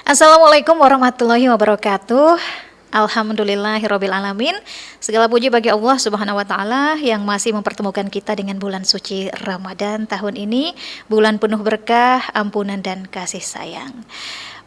Assalamualaikum warahmatullahi wabarakatuh. Alhamdulillahirabbil alamin. Segala puji bagi Allah Subhanahu wa taala yang masih mempertemukan kita dengan bulan suci Ramadan tahun ini, bulan penuh berkah, ampunan dan kasih sayang.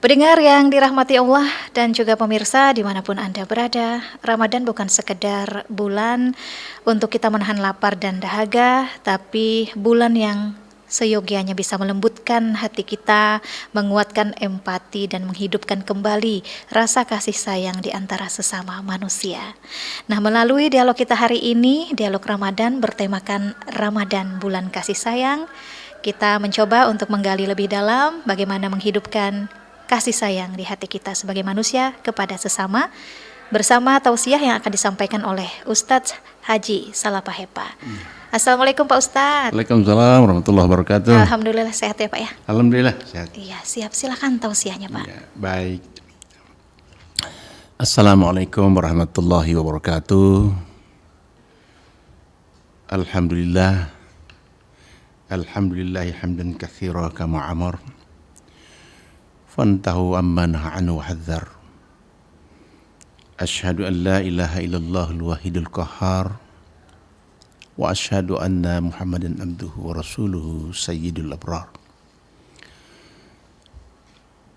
Pendengar yang dirahmati Allah dan juga pemirsa dimanapun Anda berada, Ramadan bukan sekedar bulan untuk kita menahan lapar dan dahaga, tapi bulan yang seyogianya bisa melembutkan hati kita, menguatkan empati dan menghidupkan kembali rasa kasih sayang di antara sesama manusia. Nah, melalui dialog kita hari ini, dialog Ramadan bertemakan Ramadan bulan kasih sayang, kita mencoba untuk menggali lebih dalam bagaimana menghidupkan kasih sayang di hati kita sebagai manusia kepada sesama, bersama tausiah yang akan disampaikan oleh Ustadz Haji Salapahepa. Assalamualaikum Pak Ustadz. Waalaikumsalam warahmatullahi wabarakatuh. Alhamdulillah sehat ya Pak ya. Alhamdulillah sehat. Iya siap, silakan tausiahnya Pak. Ya, baik. Assalamualaikum warahmatullahi wabarakatuh. Alhamdulillah. Alhamdulillahi hamdan katsira kama amar. Fantahu amma naha anhu wa hadzar. Asyhadu an la ilaha illallah al-wahidul qahhar. Wa asyhadu anna Muhammadan abduhu wa rasuluhu sayyidul abrar.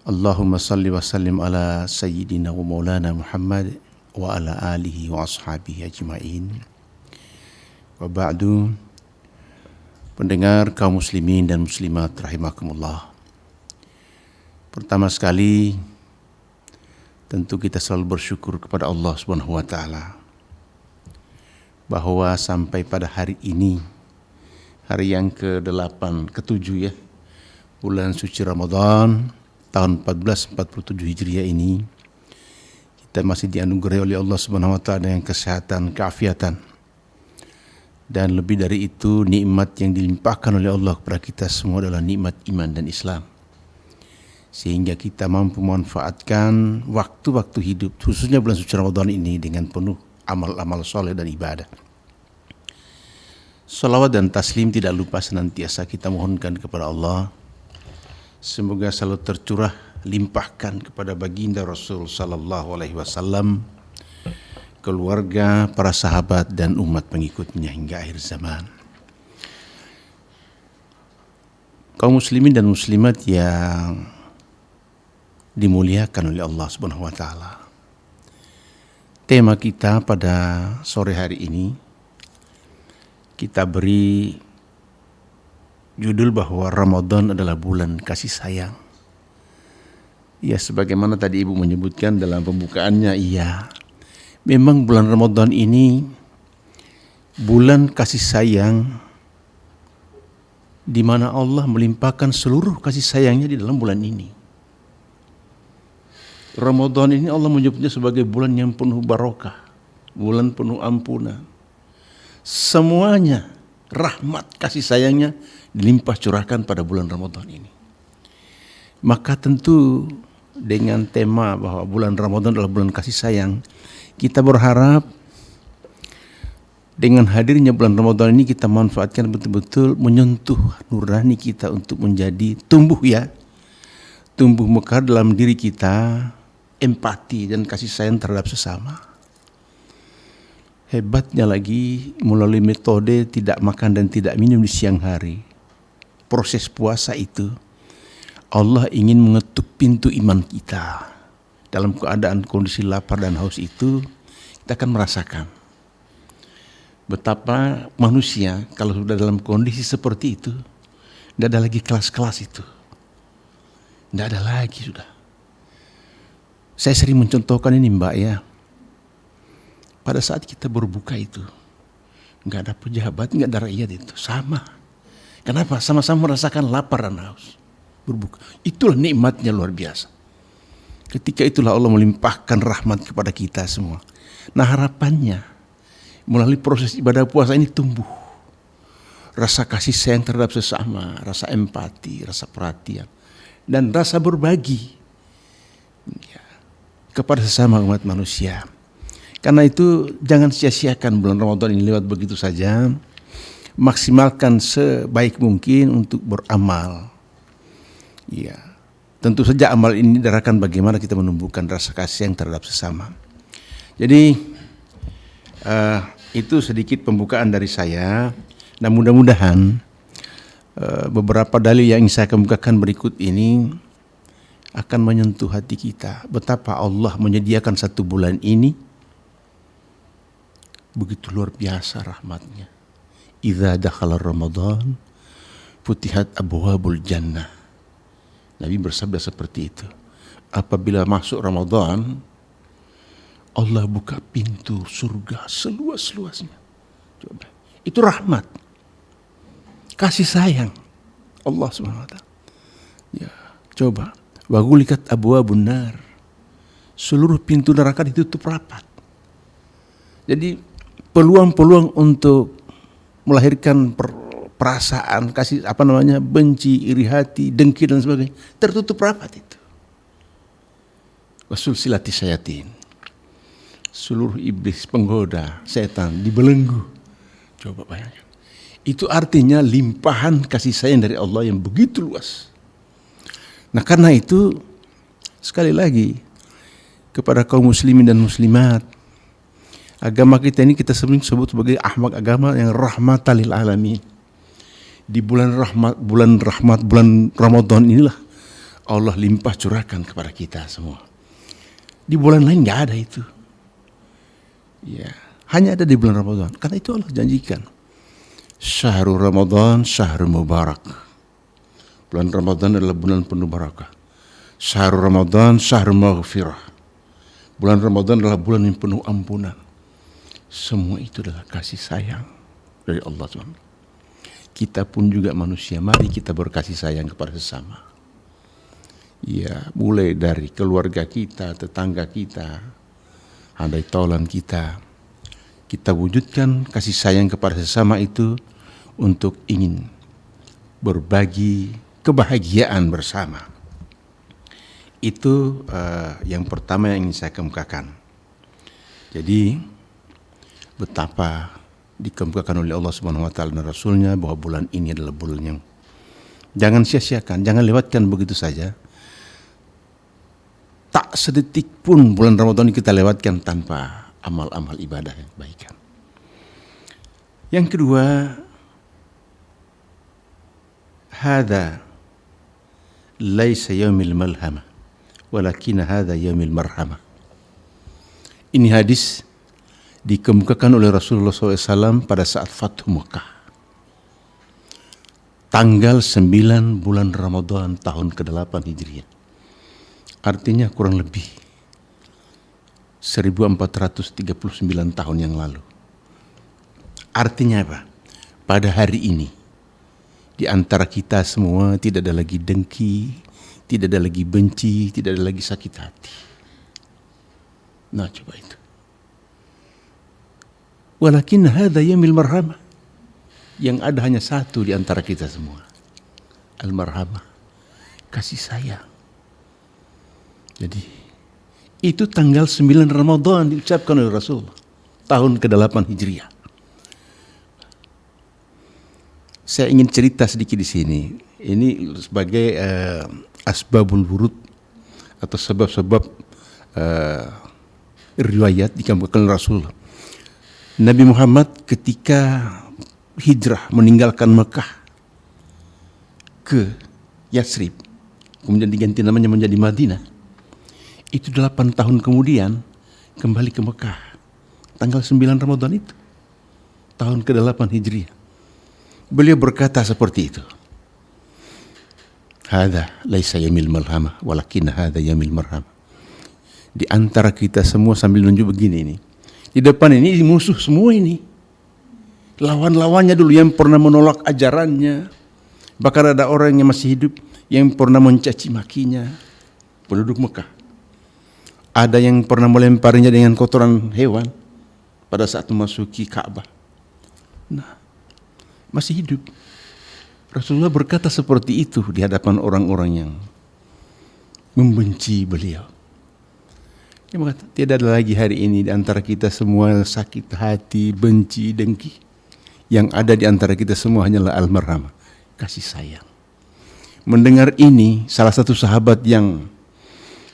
Allahumma salli wa sallim ala sayyidina wa maulana Muhammad wa ala alihi wa ashabihi ajma'in. Wa ba'du. Pendengar kaum muslimin dan muslimat rahimakumullah. Pertama sekali tentu kita selalu bersyukur kepada Allah Subhanahu wa taala bahwa sampai pada hari ini, hari yang ke-8, ke-7 ya, bulan suci Ramadan tahun 1447 Hijriah ini, kita masih dianugerahi oleh Allah Subhanahu wa taala dengan kesehatan, keafiatan. Dan lebih dari itu, nikmat yang dilimpahkan oleh Allah kepada kita semua adalah nikmat iman dan Islam. Sehingga kita mampu memanfaatkan waktu-waktu hidup, khususnya bulan suci Ramadan ini dengan penuh amal-amal soleh dan ibadah. Salawat dan taslim tidak lupa senantiasa kita mohonkan kepada Allah. Semoga selalu tercurah limpahkan kepada baginda Rasul sallallahu alaihi wasallam, keluarga, para sahabat dan umat pengikutnya hingga akhir zaman. Kaum muslimin dan muslimat yang dimuliakan oleh Allah Subhanahu wa taala. Tema kita pada sore hari ini kita beri judul bahwa Ramadan adalah bulan kasih sayang. Ya, sebagaimana tadi Ibu menyebutkan dalam pembukaannya, iya. Memang bulan Ramadan ini bulan kasih sayang di mana Allah melimpahkan seluruh kasih sayangnya di dalam bulan ini. Ramadan ini Allah menyebutnya sebagai bulan yang penuh barokah, bulan penuh ampunan. Semuanya rahmat kasih sayangnya dilimpah curahkan pada bulan Ramadan ini. Maka tentu dengan tema bahwa bulan Ramadan adalah bulan kasih sayang, kita berharap dengan hadirnya bulan Ramadan ini kita manfaatkan betul-betul menyentuh nurani kita untuk menjadi tumbuh mekar dalam diri kita, empati dan kasih sayang terhadap sesama. Hebatnya lagi melalui metode tidak makan dan tidak minum di siang hari, proses puasa itu Allah ingin mengetuk pintu iman kita. Dalam keadaan kondisi lapar dan haus itu, kita akan merasakan betapa manusia kalau sudah dalam kondisi seperti itu, tidak ada lagi kelas-kelas itu, tidak ada lagi sudah. Saya sering mencontohkan ini Mbak ya. Pada saat kita berbuka itu, nggak ada pejabat, nggak ada rakyat itu, sama. Kenapa? Sama-sama merasakan lapar dan haus. Berbuka. Itulah nikmatnya luar biasa. Ketika itulah Allah melimpahkan rahmat kepada kita semua. Nah harapannya, melalui proses ibadah puasa ini tumbuh rasa kasih sayang terhadap sesama, rasa empati, rasa perhatian, dan rasa berbagi kepada sesama umat manusia. Karena itu jangan sia-siakan bulan Ramadan ini lewat begitu saja. Maksimalkan sebaik mungkin untuk beramal. Ya. tentu saja amal ini didasarkan bagaimana kita menumbuhkan rasa kasih yang terhadap sesama. Jadi itu sedikit pembukaan dari saya. Nah, mudah-mudahan beberapa dalil yang ingin saya kemukakan berikut ini akan menyentuh hati kita. Betapa Allah menyediakan 1 bulan ini begitu luar biasa rahmatnya. Idza dakhala Ramadan futihat abwabul jannah. Nabi bersabda seperti itu. Apabila masuk Ramadan, Allah buka pintu surga seluas-luasnya. Coba. Itu rahmat. Kasih sayang Allah Subhanahu wa taala. Ya, coba. Wa ghulikat abwabun nar. Seluruh pintu neraka ditutup rapat. Jadi peluang-peluang untuk melahirkan perasaan kasih benci, iri hati, dengki dan sebagainya tertutup rapat itu. Wasul silati syayatin. Seluruh iblis penggoda setan dibelenggu. Coba bayangkan. Itu artinya limpahan kasih sayang dari Allah yang begitu luas. Nah, karena itu sekali lagi kepada kaum muslimin dan muslimat, agama kita ini kita sering sebut sebagai agama yang rahmatan lil alamin. Di bulan rahmat, bulan Ramadan inilah Allah limpah curahkan kepada kita semua. Di bulan lain nggak ada itu. Ya, hanya ada di bulan Ramadan. Karena itu Allah janjikan. Syahrul Ramadan, syahrul mubarak. Bulan Ramadan adalah bulan penuh barakah. Syahrul Ramadan, syahrul maghfirah. Bulan Ramadan adalah bulan yang penuh ampunan. Semua itu adalah kasih sayang dari Allah SWT. Kita pun juga manusia, mari kita berkasih sayang kepada sesama. Ya, mulai dari keluarga kita, tetangga kita, handai taulan kita. Kita wujudkan kasih sayang kepada sesama itu untuk ingin berbagi kebahagiaan bersama. Itu yang pertama yang ingin saya kemukakan. Jadi betapa dikemukakan oleh Allah Subhanahu wa taala dan Rasulnya bahwa bulan ini adalah bulan yang jangan sia-siakan, jangan lewatkan begitu saja. Tak sedetik pun bulan Ramadan ini kita lewatkan tanpa amal-amal ibadah yang baik. Yang kedua, hadza laisa yaumil malhamah walakin hadza yaumil marhamah. Ini hadis dikemukakan oleh Rasulullah SAW pada saat Fathu Mekah. Tanggal 9 bulan Ramadan tahun ke-8 Hijriah. Artinya kurang lebih 1439 tahun yang lalu. Artinya apa? Pada hari ini, di antara kita semua tidak ada lagi dengki, tidak ada lagi benci, tidak ada lagi sakit hati. Nah, coba itu. Walakin hadza yaumil marhamah. Yang ada hanya satu di antara kita semua. Al-marhamah. Kasih sayang. Jadi itu tanggal 9 Ramadan diucapkan oleh Rasulullah tahun ke-8 Hijriah. Saya ingin cerita sedikit di sini. Ini sebagai asbabul wurud atau sebab-sebab riwayat dikemukakan oleh Rasulullah. Nabi Muhammad ketika hijrah meninggalkan Mekah ke Yatsrib, kemudian diganti namanya menjadi Madinah. Itu 8 tahun kemudian kembali ke Mekah. Tanggal 9 Ramadan itu. Tahun ke-8 Hijriah. Beliau berkata seperti itu. Hadza laisa yaumil malhamah walakin hadza yaumil marhamah. Di antara kita semua sambil nunjuk begini ini. Di depan ini musuh semua ini. Lawan-lawannya dulu yang pernah menolak ajarannya. Bahkan ada orang yang masih hidup yang pernah mencaci makinya. Penduduk Mekah. Ada yang pernah melemparinya dengan kotoran hewan pada saat memasuki Ka'bah. Nah, masih hidup. Rasulullah berkata seperti itu di hadapan orang-orang yang membenci beliau. Dia berkata, tidak ada lagi hari ini di antara kita semua sakit hati, benci, dengki. Yang ada di antara kita semua hanyalah al-marhamah, kasih sayang. mendengar ini, salah satu sahabat yang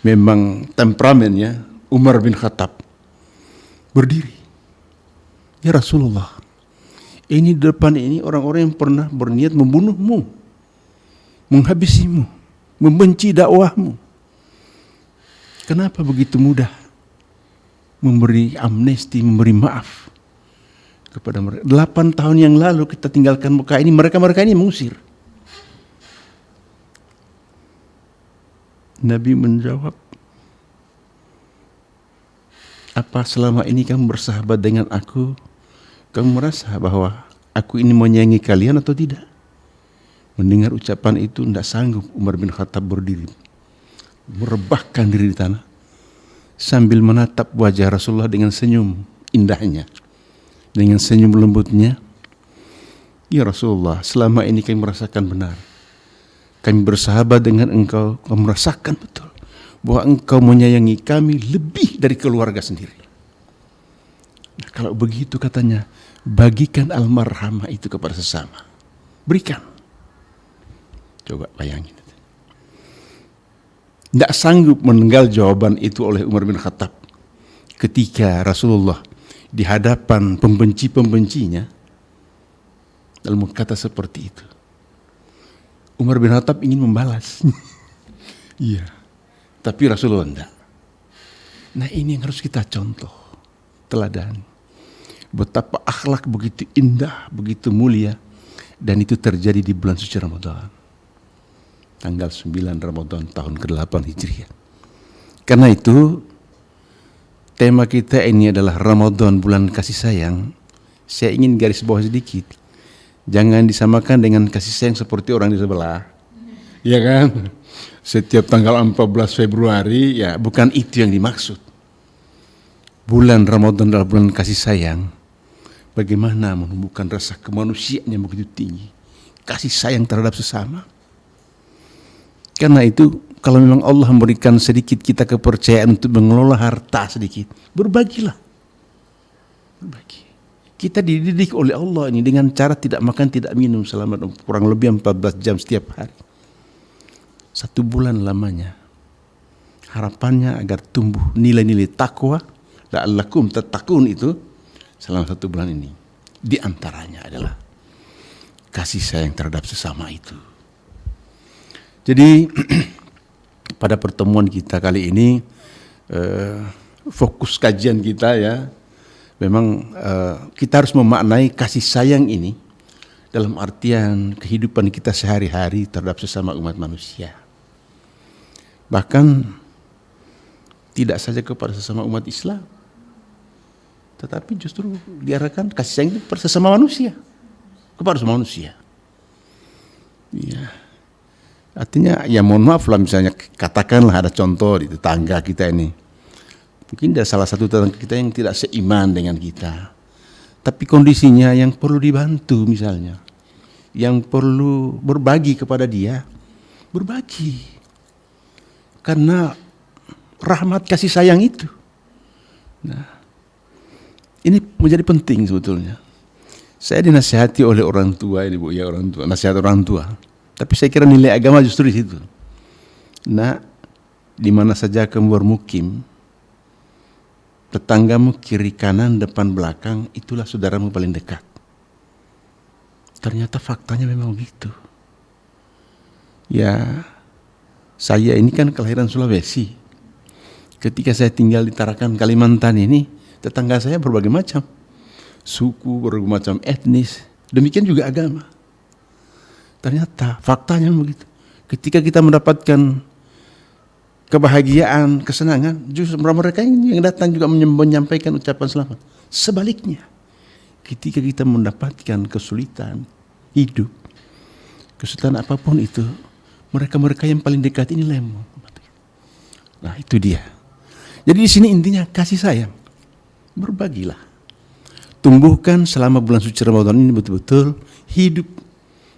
memang temperamennya, Umar bin Khattab, berdiri. Ya Rasulullah, ini di depan ini orang-orang yang pernah berniat membunuhmu, menghabisimu, membenci dakwahmu. Kenapa begitu mudah memberi amnesti, memberi maaf kepada mereka? 8 tahun yang lalu kita tinggalkan Mekah ini, mereka ini mengusir. Nabi menjawab, apa selama ini kamu bersahabat dengan aku, kamu merasa bahwa aku ini menyayangi kalian atau tidak? Mendengar ucapan itu tidak sanggup Umar bin Khattab berdiri, merebahkan diri di tanah sambil menatap wajah Rasulullah dengan senyum indahnya, dengan senyum lembutnya. Ya Rasulullah, selama ini kami merasakan benar, kami bersahabat dengan engkau, kami merasakan betul bahwa engkau menyayangi kami lebih dari keluarga sendiri. Nah, kalau begitu katanya, bagikan al-marhamah itu kepada sesama, berikan. Coba bayangin. Tidak sanggup menenggal jawaban itu oleh Umar bin Khattab ketika Rasulullah di hadapan pembenci-pembencinya dalam kata seperti itu. Umar bin Khattab ingin membalas. Iya. Tapi Rasulullah tidak. Nah, ini yang harus kita contoh, teladani. Betapa akhlak begitu indah, begitu mulia, dan itu terjadi di bulan suci Ramadan. Tanggal 9 Ramadan tahun ke-8 Hijriah. Karena itu tema kita ini adalah Ramadan, bulan kasih sayang. Saya ingin garis bawah sedikit. Jangan disamakan dengan kasih sayang seperti orang di sebelah. Iya kan? Setiap tanggal 14 Februari, ya bukan itu yang dimaksud. Bulan Ramadan adalah bulan kasih sayang. Bagaimana menumbuhkan rasa kemanusiaan yang begitu tinggi, kasih sayang terhadap sesama. Karena itu, kalau memang Allah memberikan sedikit kita kepercayaan untuk mengelola harta sedikit, berbagilah. Berbagi. Kita dididik oleh Allah ini dengan cara tidak makan, tidak minum selama kurang lebih 14 jam setiap hari. 1 bulan lamanya. Harapannya agar tumbuh nilai-nilai takwa, la'allakum tattaqun itu selama 1 bulan ini. Di antaranya adalah kasih sayang terhadap sesama itu. Jadi pada pertemuan kita kali ini, fokus kajian kita ya, memang kita harus memaknai kasih sayang ini dalam artian kehidupan kita sehari-hari terhadap sesama umat manusia. Bahkan tidak saja kepada sesama umat Islam, tetapi justru diarahkan kasih sayang itu kepada sesama manusia, kepada semua manusia. Ya. Artinya ya mohon maaf lah, misalnya katakanlah ada contoh di tetangga kita ini. Mungkin ada salah satu tetangga kita yang tidak seiman dengan kita. Tapi kondisinya yang perlu dibantu misalnya. Yang perlu berbagi kepada dia, berbagi. Karena rahmat kasih sayang itu. Nah, ini menjadi penting sebetulnya. Saya dinasihati oleh orang tua ini Bu, ya orang tua, nasihat orang tua. Tapi saya kira nilai agama justru di situ. Nah, di mana saja kamu bermukim, tetanggamu kiri kanan depan belakang itulah saudaramu paling dekat. Ternyata faktanya memang begitu. Ya, saya ini kan kelahiran Sulawesi. Ketika saya tinggal di Tarakan, Kalimantan ini, tetangga saya berbagai macam suku, berbagai macam etnis, demikian juga agama. Ternyata faktanya begitu. Ketika kita mendapatkan kebahagiaan, kesenangan, justru mereka yang datang juga menyampaikan ucapan selamat. Sebaliknya, ketika kita mendapatkan kesulitan hidup, kesulitan apapun itu, mereka yang paling dekat ini lemah. Nah, itu dia. Jadi di sini intinya kasih sayang, berbagilah, tumbuhkan selama bulan suci Ramadan ini betul-betul hidup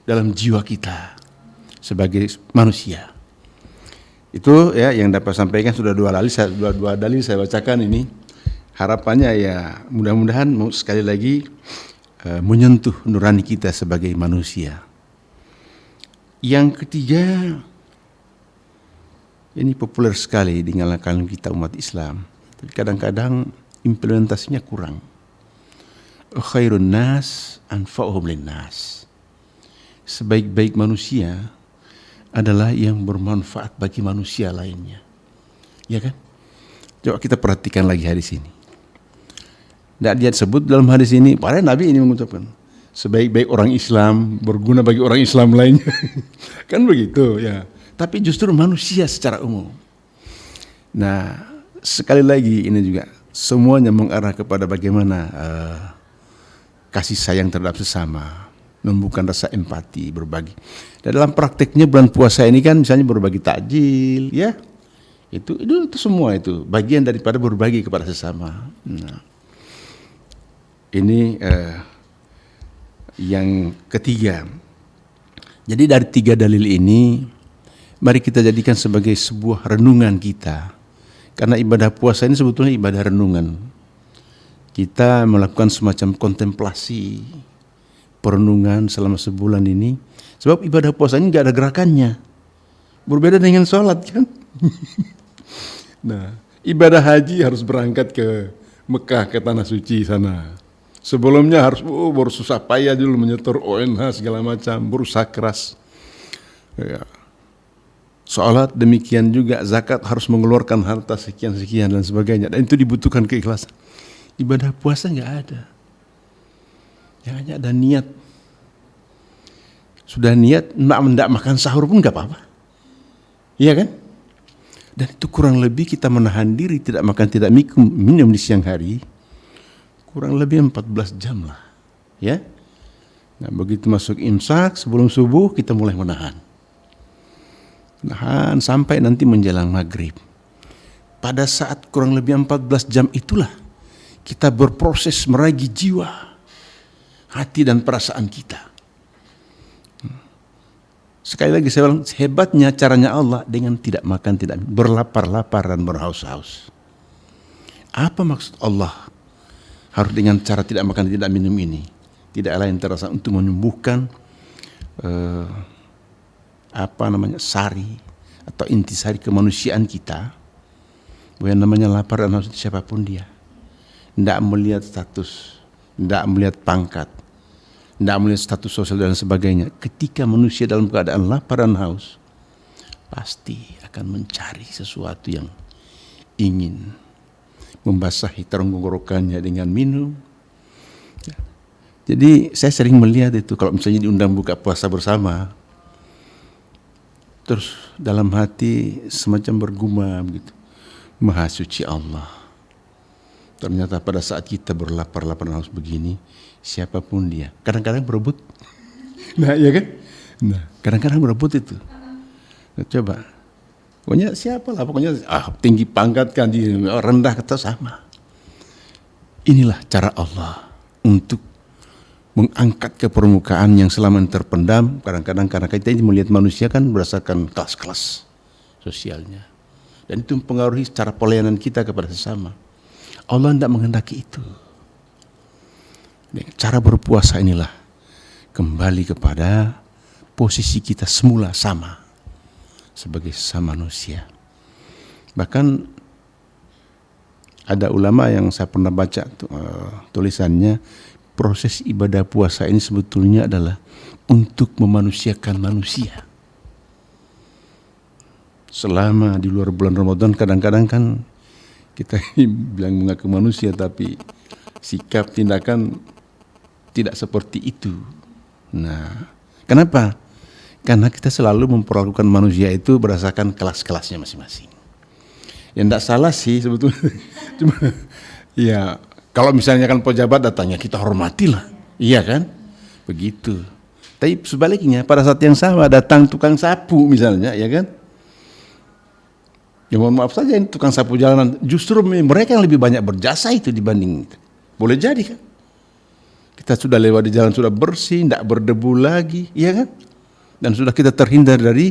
dalam jiwa kita sebagai manusia. Itu ya yang dapat sampaikan. Sudah dua dalil saya bacakan ini. Harapannya ya mudah-mudahan sekali lagi menyentuh nurani kita sebagai manusia. Yang ketiga, ini populer sekali di kalangan kita umat Islam, tapi kadang-kadang implementasinya kurang. Khairun nas anfa'uhum linnas. Sebaik-baik manusia adalah yang bermanfaat bagi manusia lainnya. Ya kan? Coba kita perhatikan lagi hadis ini. Tidak dia sebut dalam hadis ini, padahal Nabi ini mengucapkan, sebaik-baik orang Islam berguna bagi orang Islam lainnya. Kan begitu ya. Tapi justru manusia secara umum. Nah, sekali lagi ini juga semuanya mengarah kepada bagaimana kasih sayang terhadap sesama, membuka rasa empati, berbagi. Dan dalam prakteknya bulan puasa ini kan misalnya berbagi takjil, ya, itu semua itu bagian daripada berbagi kepada sesama. Nah, ini yang ketiga. Jadi dari 3 dalil ini, mari kita jadikan sebagai sebuah renungan kita. Karena ibadah puasa ini sebetulnya ibadah renungan. Kita melakukan semacam kontemplasi, perenungan selama sebulan ini. Sebab ibadah puasa ini gak ada gerakannya. Berbeda dengan sholat kan. Nah, ibadah haji harus berangkat ke Mekah, ke Tanah Suci sana. Sebelumnya harus bersusah payah dulu menyetor ONH segala macam, berusaha keras. Ya. Sholat demikian juga, zakat harus mengeluarkan harta sekian-sekian dan sebagainya. Dan itu dibutuhkan keikhlasan. Ibadah puasa nggak ada. Yang hanya ada niat. Sudah niat, tidak makan sahur pun nggak apa-apa. Iya kan? Dan itu kurang lebih kita menahan diri tidak makan, tidak minum di siang hari. Kurang lebih 14 jam lah. Ya. Nah, begitu masuk imsak, sebelum subuh kita mulai menahan. Nahan sampai nanti menjelang maghrib. Pada saat kurang lebih 14 jam itulah kita berproses meragi jiwa, hati dan perasaan kita. Sekali lagi saya bilang, hebatnya caranya Allah dengan tidak makan, tidak minum, berlapar-lapar dan berhaus-haus. Apa maksud Allah harus dengan cara tidak makan, tidak minum ini? Tidak lain terasa untuk menyembuhkan sari atau intisari kemanusiaan kita. Bukan namanya lapar dan haus siapapun dia. Tidak melihat status, tidak melihat pangkat, tidak melihat status sosial dan sebagainya. Ketika manusia dalam keadaan lapar dan haus, pasti akan mencari sesuatu yang ingin membasahi tenggorokannya dengan minum. Jadi saya sering melihat itu kalau misalnya diundang buka puasa bersama, terus dalam hati semacam bergumam gitu, Maha suci Allah. Ternyata pada saat kita berlapar-lapar haus begini, siapapun dia, kadang-kadang berebut. Nah, iya kan? Nah, kadang-kadang berebut itu. Nah, coba, pokoknya siapalah, pokoknya tinggi pangkat kan, rendah kata sama. Inilah cara Allah untuk mengangkat ke permukaan yang selama ini terpendam. Kadang-kadang karena kita ini melihat manusia kan berdasarkan kelas-kelas sosialnya. Dan itu mempengaruhi cara pelayanan kita kepada sesama. Allah tidak menghendaki itu. Cara berpuasa inilah kembali kepada posisi kita semula sama sebagai sesama manusia. Bahkan ada ulama yang saya pernah baca tulisannya, proses ibadah puasa ini sebetulnya adalah untuk memanusiakan manusia. Selama di luar bulan Ramadan kadang-kadang kan kita bilang mengaku manusia tapi sikap tindakan tidak seperti itu. Nah, kenapa? Karena kita selalu memperlakukan manusia itu berdasarkan kelas-kelasnya masing-masing. Ya tidak salah sih sebetulnya. Cuma ya kalau misalnya kan pejabat datangnya kita hormatilah. Iya kan? Begitu. Tapi sebaliknya pada saat yang sama datang tukang sapu misalnya, ya kan? Ya mohon maaf saja ini tukang sapu jalanan, justru mereka yang lebih banyak berjasa itu dibanding itu. Boleh jadi kan? Kita sudah lewat di jalan sudah bersih, tidak berdebu lagi, iya kan? Dan sudah kita terhindar dari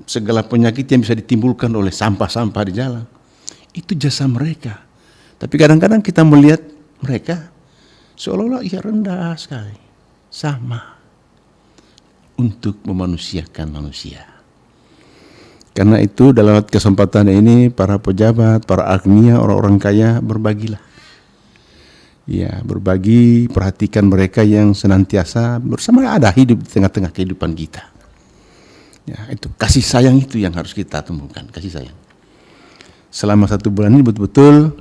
segala penyakit yang bisa ditimbulkan oleh sampah-sampah di jalan. Itu jasa mereka. Tapi kadang-kadang kita melihat mereka seolah-olah ia rendah sekali, sama. untuk memanusiakan manusia. Karena itu dalam kesempatan ini para pejabat, para agnia, orang-orang kaya berbagilah. Ya, berbagi, perhatikan mereka yang senantiasa bersama ada hidup di tengah-tengah kehidupan kita. Ya, itu kasih sayang itu yang harus kita tumbuhkan, kasih sayang. Selama 1 bulan ini betul-betul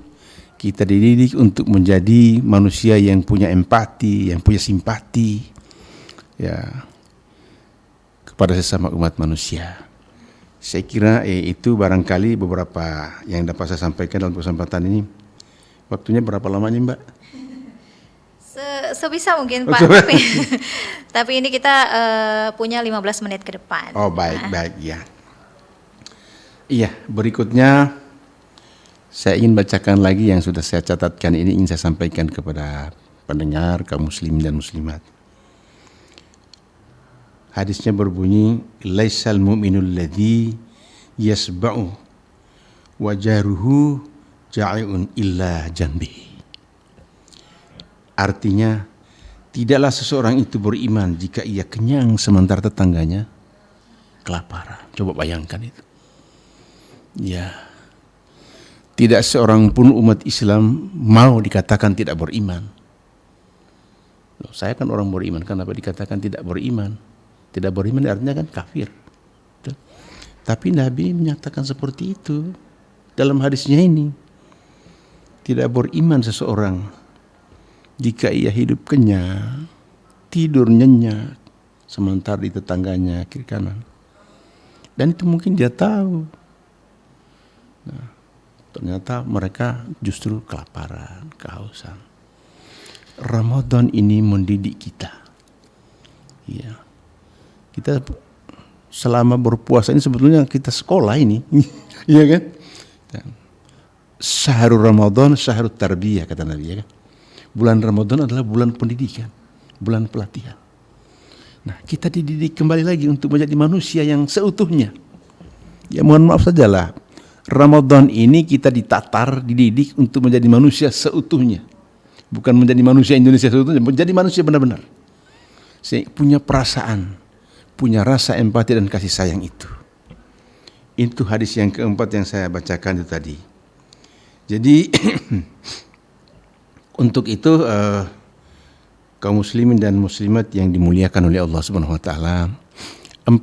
kita dididik untuk menjadi manusia yang punya empati, yang punya simpati, ya, kepada sesama umat manusia. Saya kira itu barangkali beberapa yang dapat saya sampaikan dalam kesempatan ini. Waktunya berapa lama nih, Mbak? Sebisa mungkin Pak, tapi ini kita punya 15 menit ke depan. Oh baik ya. Iya, berikutnya saya ingin bacakan lagi yang sudah saya catatkan ini, ingin saya sampaikan kepada pendengar kaum muslimin dan muslimat. Hadisnya berbunyi, laisal mu'minul ladzi yasba'u wajaruhu ja'iun illa janbi. Artinya, tidaklah seseorang itu beriman jika ia kenyang sementara tetangganya kelaparan. Coba bayangkan itu. Ya, tidak seorang pun umat Islam mau dikatakan tidak beriman. Loh, saya kan orang beriman, kenapa dikatakan tidak beriman? Tidak beriman artinya kan kafir. Tapi Nabi menyatakan seperti itu dalam hadisnya ini. Tidak beriman seseorang jika ia hidup kenyang, tidur nyenyak, sementara di tetangganya kiri kanan. Dan itu mungkin dia tahu. Nah, ternyata mereka justru kelaparan, kehausan. Ramadan ini mendidik kita. Ya. Kita selama berpuasa ini sebetulnya kita sekolah ini, iya kan? Syahrul Ramadan, syahrul tarbiyah kata Nabi, ya kan? Bulan Ramadan adalah bulan pendidikan, bulan pelatihan. Nah, kita dididik kembali lagi untuk menjadi manusia yang seutuhnya. Ya mohon maaf sajalah, Ramadan ini kita ditatar, dididik untuk menjadi manusia seutuhnya. Bukan menjadi manusia Indonesia seutuhnya, menjadi manusia benar-benar. Saya punya perasaan, punya rasa empati dan kasih sayang itu. Itu hadis yang keempat yang saya bacakan itu tadi. Jadi untuk itu kaum muslimin dan muslimat yang dimuliakan oleh Allah Subhanahu wa taala, 4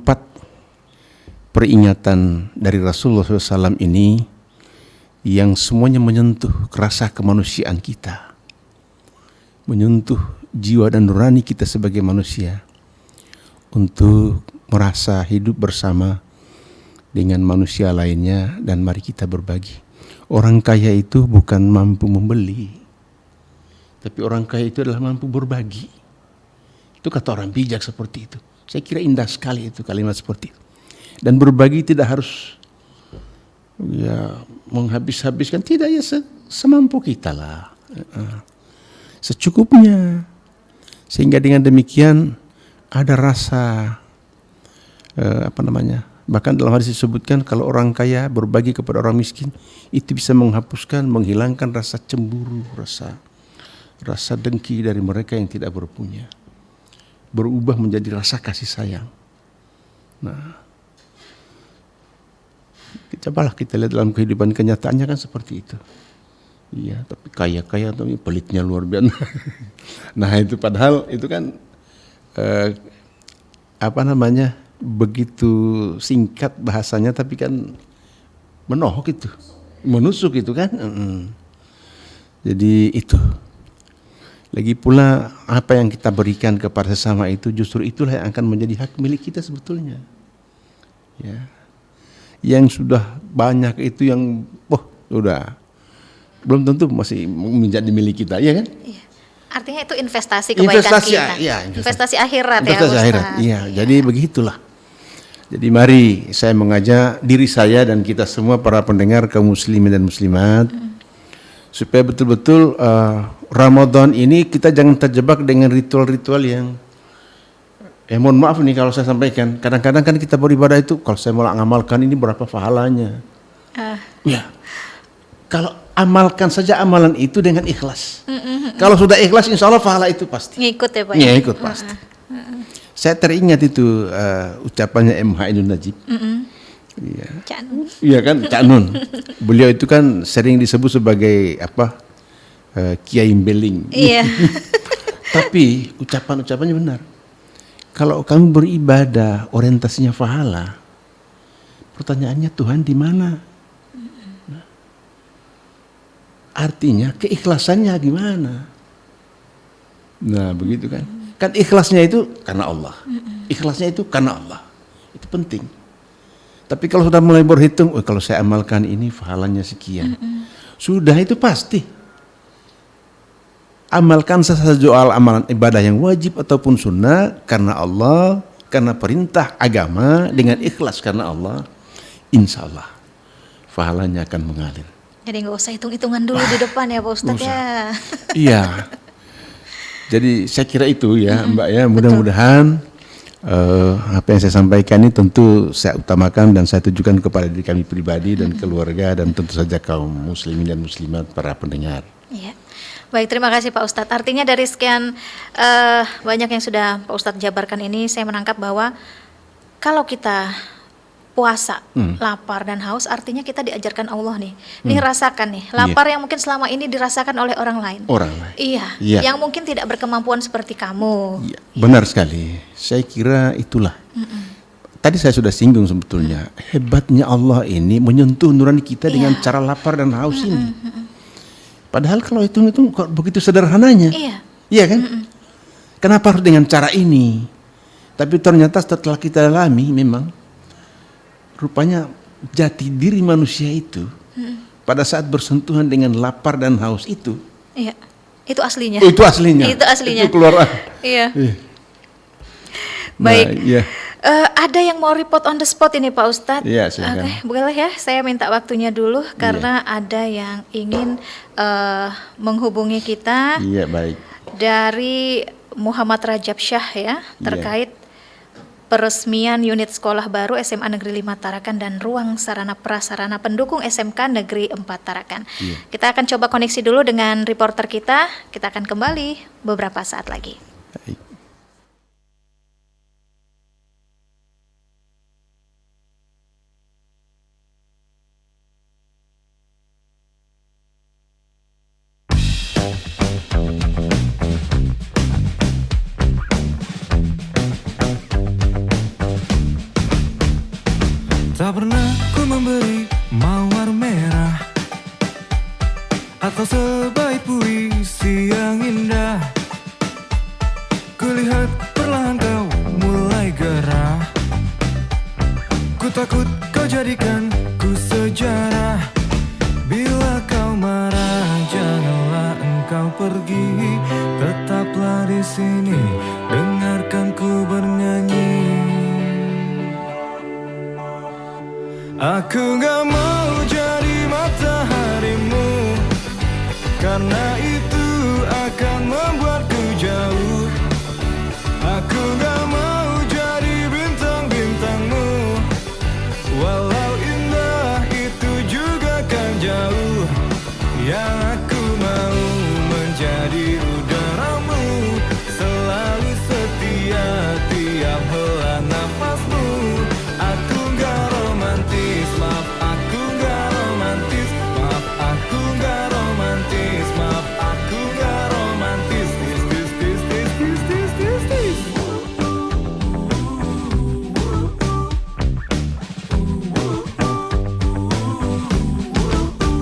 peringatan dari Rasulullah SAW ini yang semuanya menyentuh rasa kemanusiaan kita, menyentuh jiwa dan nurani kita sebagai manusia, untuk merasa hidup bersama dengan manusia lainnya dan mari kita berbagi. Orang kaya itu bukan mampu membeli, tapi orang kaya itu adalah mampu berbagi. Itu kata orang bijak seperti itu. Saya kira indah sekali itu kalimat seperti itu. Dan berbagi tidak harus ya menghabis-habiskan, tidak, ya semampu kita lah, secukupnya. Sehingga dengan demikian ada rasa bahkan dalam hadis disebutkan kalau orang kaya berbagi kepada orang miskin itu bisa menghapuskan, menghilangkan rasa cemburu, rasa dengki dari mereka yang tidak berpunya, berubah menjadi rasa kasih sayang. Nah, cobalah kita lihat dalam kehidupan kenyataannya kan seperti itu. Iya, tapi kaya-kaya tapi pelitnya luar biasa. Nah itu padahal itu kan begitu singkat bahasanya, tapi kan menohok itu, menusuk itu kan. Jadi itu. Lagi pula apa yang kita berikan kepada sesama itu justru itulah yang akan menjadi hak milik kita sebetulnya. Ya. Yang sudah banyak itu yang sudah belum tentu masih menjadi milik kita, ya kan? Iya. Artinya itu investasi kebaikan kita. Ya, investasi akhirat investasi ya, akhirat. Iya, jadi begitulah. Jadi mari saya mengajak diri saya dan kita semua para pendengar kaum muslimin dan muslimat supaya betul-betul Ramadan ini kita jangan terjebak dengan ritual-ritual yang mohon maaf nih kalau saya sampaikan, kadang-kadang kan kita beribadah itu kalau saya mau ngamalkan ini berapa pahalanya. Ya. Kalau amalkan saja amalan itu dengan ikhlas. Kalau sudah ikhlas insya Allah pahala itu pasti. Ngikut ya Pak. Ya, ikut pasti. Saya teringat itu ucapannya MH Ainun Najib. Iya. Cak Nun. Iya kan, Cak Nun. Beliau itu kan sering disebut sebagai Kiai Beling. Iya. Tapi ucapannya benar. Kalau kamu beribadah orientasinya pahala, pertanyaannya Tuhan di mana? Nah, artinya keikhlasannya gimana? Nah begitu kan. Kan ikhlasnya itu karena Allah. Ikhlasnya itu karena Allah. Itu penting. Tapi kalau sudah mulai berhitung, kalau saya amalkan ini pahalanya sekian. Sudah itu pasti. Amalkan sesuatu amalan ibadah yang wajib ataupun sunnah karena Allah, karena perintah agama dengan ikhlas karena Allah, insya Allah pahalanya akan mengalir. Jadi nggak usah hitung-hitungan dulu di depan ya Pak Ustadz ya. Iya. Jadi saya kira itu ya Mbak ya, mudah-mudahan apa yang saya sampaikan ini tentu saya utamakan dan saya tujukan kepada diri kami pribadi dan keluarga dan tentu saja kaum muslimin dan muslimat para pendengar. Iya. Baik, terima kasih Pak Ustadz. Artinya dari sekian banyak yang sudah Pak Ustadz jabarkan ini, saya menangkap bahwa kalau kita puasa, lapar dan haus, artinya kita diajarkan Allah nih. Nih rasakan nih, lapar yang mungkin selama ini dirasakan oleh orang lain. Iya, yang mungkin tidak berkemampuan seperti kamu. Iya, benar sekali. Saya kira itulah. Tadi saya sudah singgung sebetulnya, hebatnya Allah ini menyentuh nurani kita dengan cara lapar dan haus ini. Padahal kalau itu kok begitu sederhananya. Iya kan? Kenapa harus dengan cara ini? Tapi ternyata setelah kita alami memang rupanya jati diri manusia itu pada saat bersentuhan dengan lapar dan haus itu. Iya. Itu aslinya. Itu aslinya. Itu keluar. Iya. Baik. Nah, iya. Ada yang mau report on the spot ini Pak Ustadz? Iya, silakan. Oke, boleh ya, saya minta waktunya dulu karena ada yang ingin menghubungi kita. Iya, baik. Dari Muhammad Rajab Syah ya, terkait peresmian unit sekolah baru SMA Negeri 5 Tarakan dan ruang sarana prasarana pendukung SMK Negeri 4 Tarakan. Kita akan coba koneksi dulu dengan reporter kita akan kembali beberapa saat lagi. Baik. Tak pernah ku memberi mawar merah atau sebaik puisi yang indah. Kulihat perlahan kau mulai gerah. Ku takut kau jadikan ku sejarah. Bila kau marah janganlah engkau pergi. Tetaplah di sini, dengarkan ku bernyanyi. Aku gak mau jadi mataharimu, karena itu akan membuatku jauh. Aku gak mau jadi bintang-bintangmu, walau indah itu juga kan jauh. Yang aku mau menjadi udaramu, selalu setia tiap hela nafasmu. Aku gak romantis, maaf aku gak romantis, maaf aku gak romantis, maaf aku gak romantis. Tis.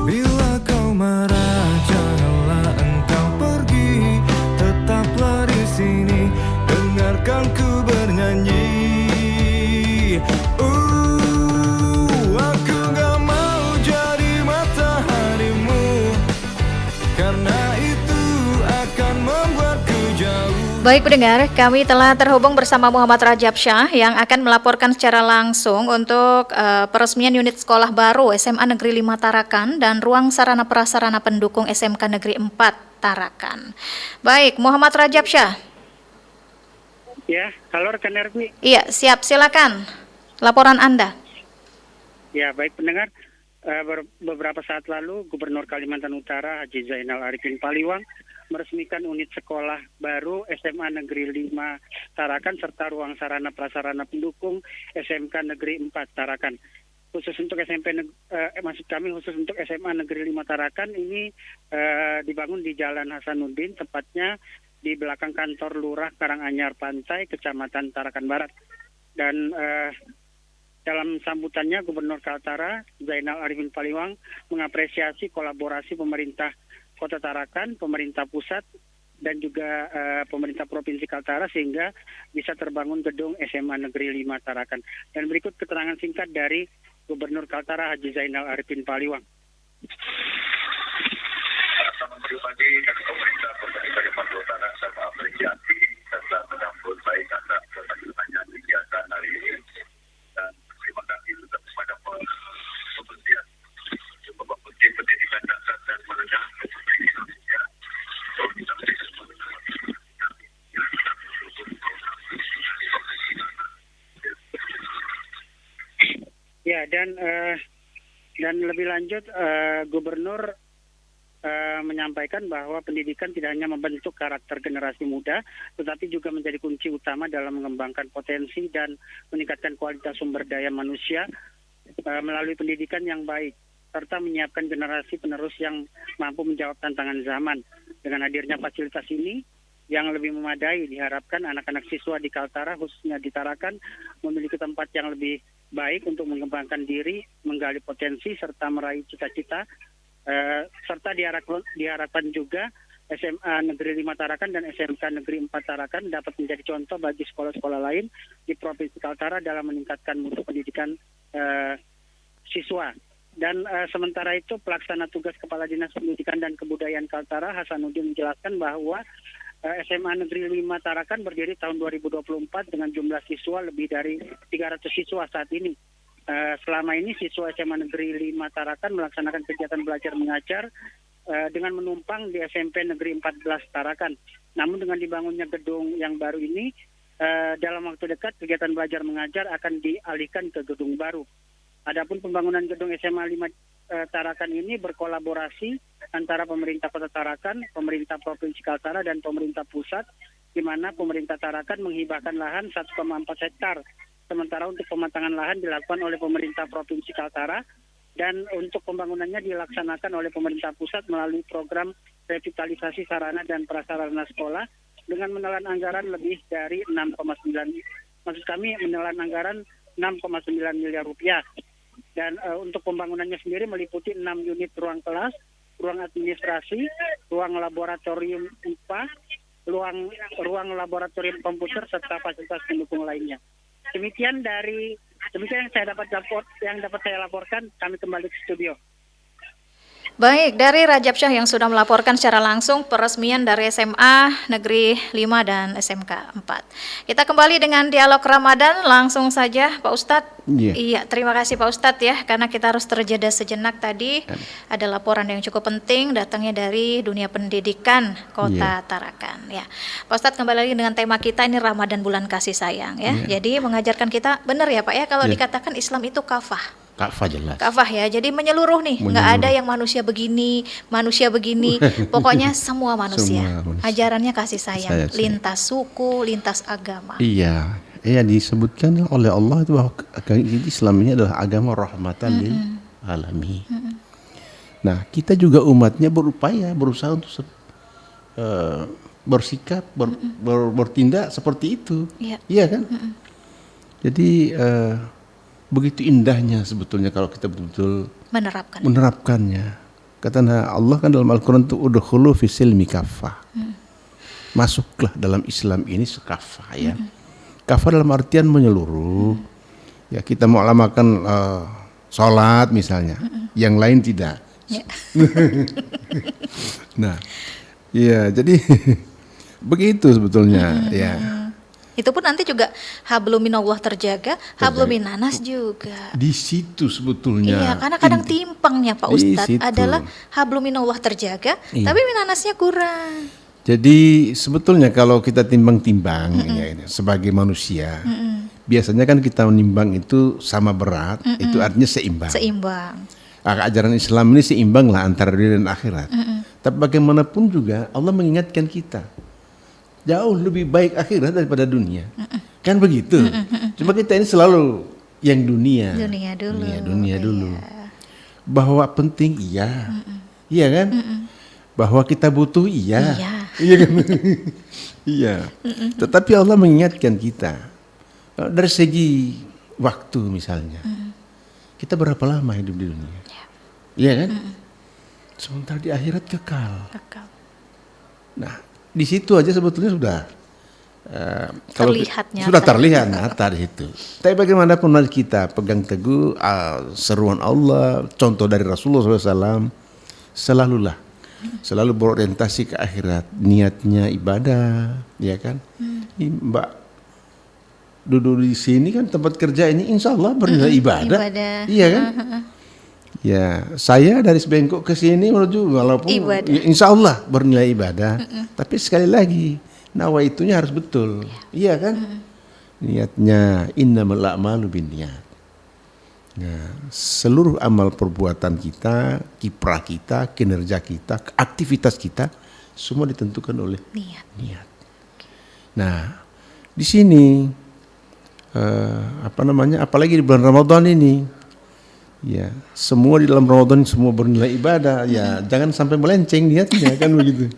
Bila kau marah janganlah engkau pergi. Tetaplah di sini, dengarkan ku bernyanyi. Aku gak mau jadi mataharimu, karena itu akan membuatku jauh. Baik pendengar, kami telah terhubung bersama Muhammad Rajab Syah yang akan melaporkan secara langsung untuk peresmian unit sekolah baru SMA Negeri 5 Tarakan dan ruang sarana prasarana pendukung SMK Negeri 4 Tarakan. Baik, Muhammad Rajab Syah. Ya, halo rekan Ermi. Iya, siap, silakan. Laporan Anda. Ya, baik pendengar. Beberapa saat lalu, Gubernur Kalimantan Utara Haji Zainal Arifin Paliwang meresmikan unit sekolah baru SMA Negeri 5 Tarakan serta ruang sarana prasarana pendukung SMK Negeri 4 Tarakan. Khusus untuk khusus untuk SMA Negeri 5 Tarakan ini dibangun di Jalan Hasanuddin, tepatnya di belakang kantor Lurah Karanganyar Pantai, Kecamatan Tarakan Barat. Dan dalam sambutannya, Gubernur Kaltara Zainal Arifin Paliwang mengapresiasi kolaborasi pemerintah Kota Tarakan, pemerintah pusat, dan juga pemerintah Provinsi Kaltara sehingga bisa terbangun gedung SMA Negeri 5 Tarakan. Dan berikut keterangan singkat dari Gubernur Kaltara Haji Zainal Arifin Paliwang. Sama pribadi dan pemerintah Kalimantan Utara sangat apresiasi serta menyambut baik atas berlanjutannya kegiatan hari ini, dan terima kasih juga kepada Kementerian Pendidikan Dasar dan Menengah Republik Indonesia. Ya, dan lebih lanjut Gubernur menyampaikan bahwa pendidikan tidak hanya membentuk karakter generasi muda, tetapi juga menjadi kunci utama dalam mengembangkan potensi dan meningkatkan kualitas sumber daya manusia melalui pendidikan yang baik, serta menyiapkan generasi penerus yang mampu menjawab tantangan zaman. Dengan hadirnya fasilitas ini yang lebih memadai, diharapkan anak-anak siswa di Kaltara, khususnya di Tarakan, memiliki tempat yang lebih baik untuk mengembangkan diri, menggali potensi, serta meraih cita-cita. Serta diharapkan juga SMA Negeri 5 Tarakan dan SMK Negeri 4 Tarakan dapat menjadi contoh bagi sekolah-sekolah lain di Provinsi Kaltara dalam meningkatkan mutu pendidikan siswa. Dan sementara itu pelaksana tugas Kepala Dinas Pendidikan dan Kebudayaan Kaltara Hasanuddin menjelaskan bahwa SMA Negeri 5 Tarakan berdiri tahun 2024 dengan jumlah siswa lebih dari 300 siswa saat ini. Selama ini siswa SMA Negeri 5 Tarakan melaksanakan kegiatan belajar mengajar dengan menumpang di SMP Negeri 14 Tarakan. Namun dengan dibangunnya gedung yang baru ini, dalam waktu dekat kegiatan belajar mengajar akan dialihkan ke gedung baru. Adapun pembangunan gedung SMA 5 Tarakan ini berkolaborasi antara pemerintah Kota Tarakan, pemerintah Provinsi Kaltara, dan pemerintah pusat, di mana pemerintah Tarakan menghibahkan lahan 1,4 hektar. Sementara untuk pematangan lahan dilakukan oleh pemerintah Provinsi Kaltara, dan untuk pembangunannya dilaksanakan oleh pemerintah pusat melalui program revitalisasi sarana dan prasarana sekolah dengan menelan anggaran lebih dari 6,9 miliar rupiah. Dan untuk pembangunannya sendiri meliputi 6 unit ruang kelas, ruang administrasi, ruang laboratorium IPA, ruang laboratorium komputer, serta fasilitas pendukung lainnya. Demikian yang dapat saya laporkan. Kami kembali ke studio. Baik, dari Rajab Syah yang sudah melaporkan secara langsung peresmian dari SMA Negeri 5 dan SMK 4. Kita kembali dengan dialog Ramadan langsung saja Pak Ustadz. Iya, terima kasih Pak Ustadz ya, karena kita harus terjeda sejenak tadi. Ada laporan yang cukup penting datangnya dari dunia pendidikan Kota Tarakan. Ya, Pak Ustadz, kembali lagi dengan tema kita ini Ramadan bulan kasih sayang ya. Jadi mengajarkan kita, benar ya Pak ya, kalau dikatakan Islam itu kafah. Kafah jelas. Kafah ya, jadi menyeluruh nih, nggak ada yang manusia begini, pokoknya semua manusia. Ajarannya kasih sayang, lintas suku, lintas agama. Iya, disebutkan oleh Allah itu bahwa Islam ini adalah agama rahmatan lil alamin. Nah, kita juga umatnya berusaha untuk bersikap, bertindak seperti itu. Iya kan? Jadi begitu indahnya sebetulnya kalau kita betul-betul menerapkannya. Kata Allah kan dalam Al-Quran itu udkhulu fi silmi kaffah. Masuklah dalam Islam ini sekafah ya. Kafah dalam artian menyeluruh. Ya, kita mau amalkan sholat misalnya, yang lain tidak. Nah, ya jadi begitu sebetulnya ya. Itu pun nanti juga habluminallah terjaga, habluminanas juga. Di situ sebetulnya. Iya, karena kadang timpangnya Pak Ustadz adalah habluminallah terjaga, tapi minanasnya kurang. Jadi sebetulnya kalau kita timbang-timbang sebagai manusia, biasanya kan kita menimbang itu sama berat, itu artinya seimbang. Ajaran Islam ini seimbang lah antara dunia dan akhirat. Tapi bagaimanapun juga Allah mengingatkan kita, jauh lebih baik akhirat daripada dunia. Kan begitu. Cuma kita ini selalu yang dunia. Dunia dulu. Dunia dulu. Bahwa penting iya. Iya kan? Bahwa kita butuh iya. Iya kan? Iya. Tetapi Allah mengingatkan kita dari segi waktu misalnya. Kita berapa lama hidup di dunia? Iya kan? Sementara di akhirat kekal. Nah, di situ aja sebetulnya sudah terlihat nyata. Sudah terlihat nyata di situ. Tapi bagaimanapun mari kita pegang teguh seruan Allah, contoh dari Rasulullah SAW, selalu berorientasi ke akhirat, niatnya ibadah, ya kan? Mbak duduk di sini kan tempat kerja ini, insya Allah bernilai ibadah. Iya kan? Ya, saya dari Bengkok ke sini menuju walaupun ya, insya Allah bernilai ibadah, tapi sekali lagi nawaitunya harus betul, iya kan? Niatnya innamal a'malu binniyat. Nah, seluruh amal perbuatan kita, kiprah kita, kinerja kita, aktivitas kita, semua ditentukan oleh niat. Nah, di sini apalagi di bulan Ramadan ini. Ya, semua di dalam Ramadan semua bernilai ibadah. Ya, jangan sampai melenceng niatnya kan begitu.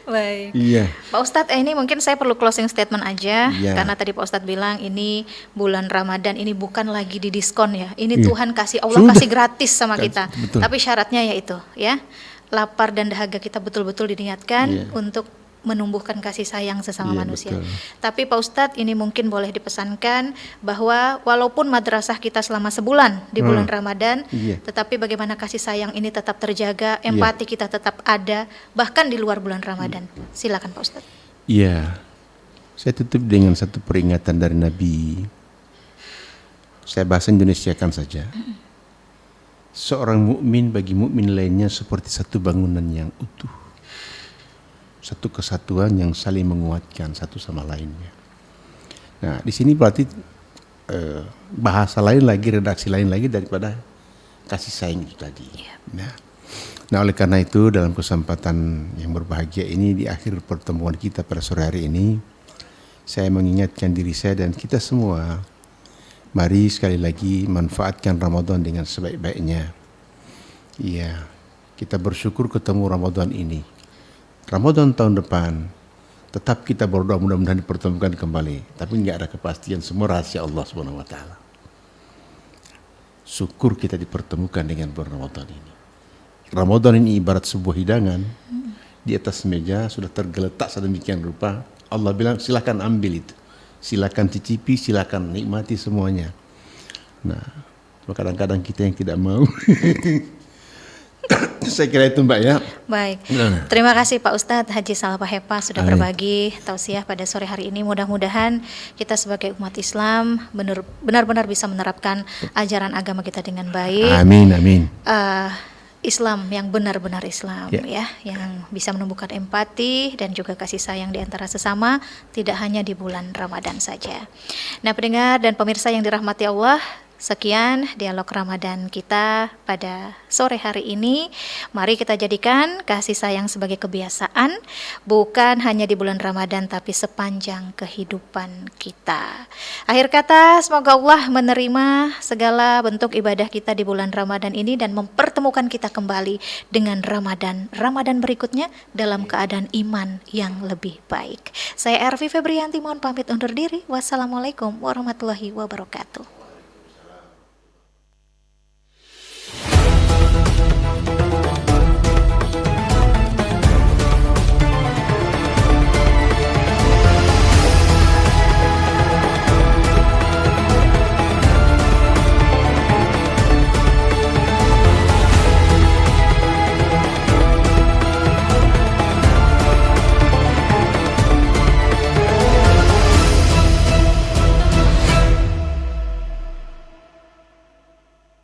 Baik. Iya. Pak Ustadz, ini mungkin saya perlu closing statement aja karena tadi Pak Ustadz bilang ini bulan Ramadan ini bukan lagi didiskon ya. Ini Tuhan kasih, Allah kasih gratis sama kita. Betul. Tapi syaratnya yaitu ya, lapar dan dahaga kita betul-betul diniatkan untuk menumbuhkan kasih sayang sesama manusia. Betul. Tapi Pak Ustadz, ini mungkin boleh dipesankan bahwa walaupun madrasah kita selama sebulan di bulan Ramadan, tetapi bagaimana kasih sayang ini tetap terjaga, empati kita tetap ada bahkan di luar bulan Ramadan. Silakan Pak Ustadz. Iya, saya tutup dengan satu peringatan dari Nabi. Saya bahasa Indonesiakan saja. Seorang mukmin bagi mukmin lainnya seperti satu bangunan yang utuh. Satu kesatuan yang saling menguatkan satu sama lainnya. Nah, di sini berarti bahasa lain lagi, redaksi lain lagi daripada kasih sayang itu tadi. Nah, oleh karena itu dalam kesempatan yang berbahagia ini di akhir pertemuan kita pada sore hari ini, saya mengingatkan diri saya dan kita semua, mari sekali lagi manfaatkan Ramadan dengan sebaik-baiknya. Iya, kita bersyukur ketemu Ramadan ini. Ramadan tahun depan tetap kita berdoa mudah-mudahan dipertemukan kembali, tapi nggak ada kepastian, semua rahasia Allah Subhanahu wa taala. Syukur kita dipertemukan dengan bulan Ramadan ini. Ramadan ini ibarat sebuah hidangan, di atas meja sudah tergeletak sedemikian rupa. Allah bilang silakan ambil itu, silakan cicipi, silakan nikmati semuanya. Nah, kadang-kadang kita yang tidak mau. Saya kira itu Mbak ya. Baik, terima kasih Pak Ustadz Haji Salpahepa sudah berbagi tausiah pada sore hari ini. Mudah-mudahan kita sebagai umat Islam benar-benar bisa menerapkan ajaran agama kita dengan baik. Amin, amin. Islam yang benar-benar Islam ya, yang bisa menumbuhkan empati dan juga kasih sayang di antara sesama, tidak hanya di bulan Ramadan saja. Nah, pendengar dan pemirsa yang dirahmati Allah, sekian dialog Ramadan kita pada sore hari ini. Mari kita jadikan kasih sayang sebagai kebiasaan, bukan hanya di bulan Ramadan tapi sepanjang kehidupan kita. Akhir kata, semoga Allah menerima segala bentuk ibadah kita di bulan Ramadan ini dan mempertemukan kita kembali dengan Ramadan berikutnya dalam keadaan iman yang lebih baik. Saya Ervi Febrianti, mohon pamit undur diri. Wassalamualaikum warahmatullahi wabarakatuh.